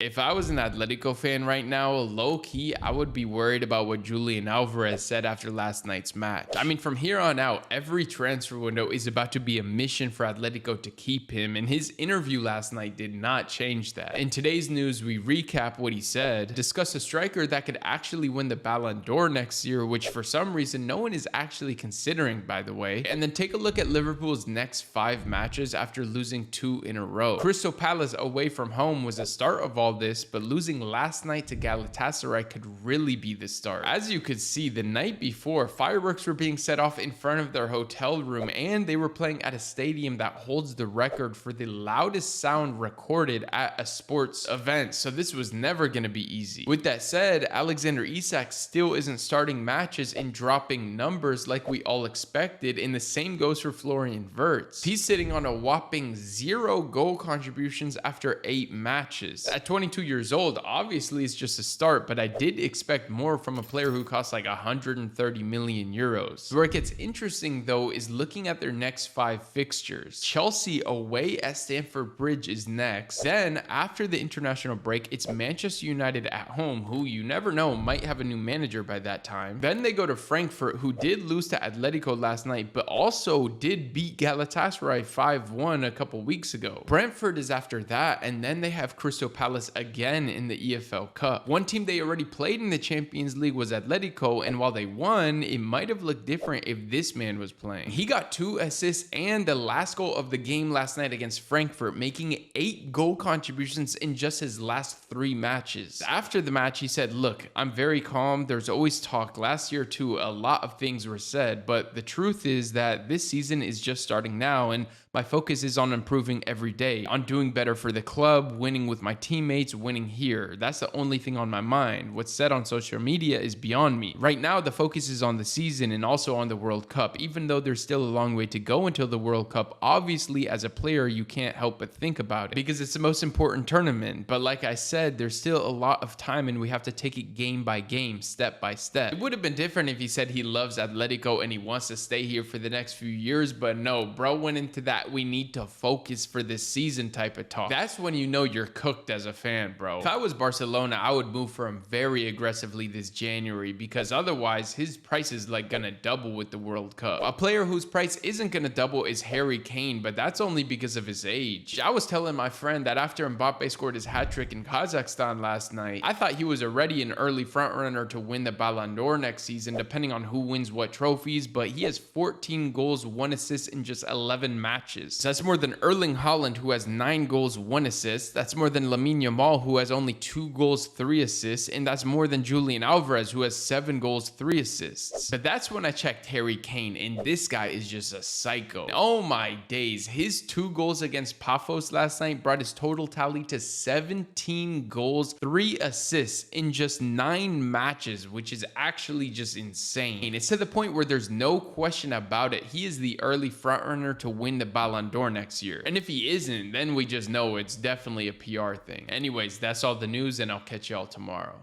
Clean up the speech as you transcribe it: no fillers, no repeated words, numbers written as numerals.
If I was an Atletico fan right now, low-key, I would be worried about what Julián Álvarez said after last night's match. I mean, from here on out, every transfer window is about to be a mission for Atletico to keep him, and his interview last night did not change that. In today's news, we recap what he said, discuss a striker that could actually win the Ballon d'Or next year, which for some reason no one is actually considering, by the way, and then take a look at Liverpool's next 5 matches after losing 2 in a row. Crystal Palace away from home was the start of all this, but losing last night to Galatasaray could really be the start. As you could see, the night before, fireworks were being set off in front of their hotel room, and they were playing at a stadium that holds the record for the loudest sound recorded at a sports event, so this was never going to be easy. With that said, Alexander Isak still isn't starting matches and dropping numbers like we all expected, and the same goes for Florian Wirtz. He's sitting on a whopping 0 goal contributions after 8 matches. At 22 years old, obviously it's just a start, but I did expect more from a player who costs like 130 million euros. Where it gets interesting though is looking at their next 5 fixtures. Chelsea away at Stamford Bridge is next. Then after the international break, it's Manchester United at home, who you never know might have a new manager by that time. Then they go to Frankfurt, who did lose to Atlético last night, but also did beat Galatasaray 5-1 a couple weeks ago. Brentford is after that, and then they have Crystal Palace again in the EFL Cup. One team they already played in the Champions League was Atlético, and while they won, it might have looked different if this man was playing. He got 2 assists and the last goal of the game last night against Frankfurt, making 8 goal contributions in just his last 3 matches. After the match, he said, "Look, I'm very calm. There's always talk. Last year too, a lot of things were said, but the truth is that this season is just starting now, and my focus is on improving every day, on doing better for the club, winning with my teammates, winning here. That's the only thing on my mind. What's said on social media is beyond me. Right now, the focus is on the season and also on the World Cup. Even though there's still a long way to go until the World Cup, obviously as a player, you can't help but think about it because it's the most important tournament. But like I said, there's still a lot of time and we have to take it game by game, step by step." It would have been different if he said he loves Atletico and he wants to stay here for the next few years, but no, bro went into that "we need to focus for this season" type of talk. That's when you know you're cooked as a fan, bro. If I was Barcelona, I would move for him very aggressively this January because otherwise his price is like gonna double with the World Cup. A player whose price isn't gonna double is Harry Kane, but that's only because of his age. I was telling my friend that after Mbappé scored his hat-trick in Kazakhstan last night, I thought he was already an early frontrunner to win the Ballon d'Or next season, depending on who wins what trophies, but he has 14 goals, 1 assist in just 11 matches. So that's more than Erling Haaland, who has 9 goals, 1 assist. That's more than Lamine Yamal, who has only 2 goals, 3 assists. And that's more than Julián Álvarez, who has 7 goals, 3 assists. But that's when I checked Harry Kane, and this guy is just a psycho. Oh my days. His 2 goals against Pafos last night brought his total tally to 17 goals, 3 assists in just 9 matches, which is actually just insane. It's to the point where there's no question about it. He is the early frontrunner to win the Ballon d'Or next year. And if he isn't, then we just know it's definitely a PR thing. Anyways, that's all the news, and I'll catch y'all tomorrow.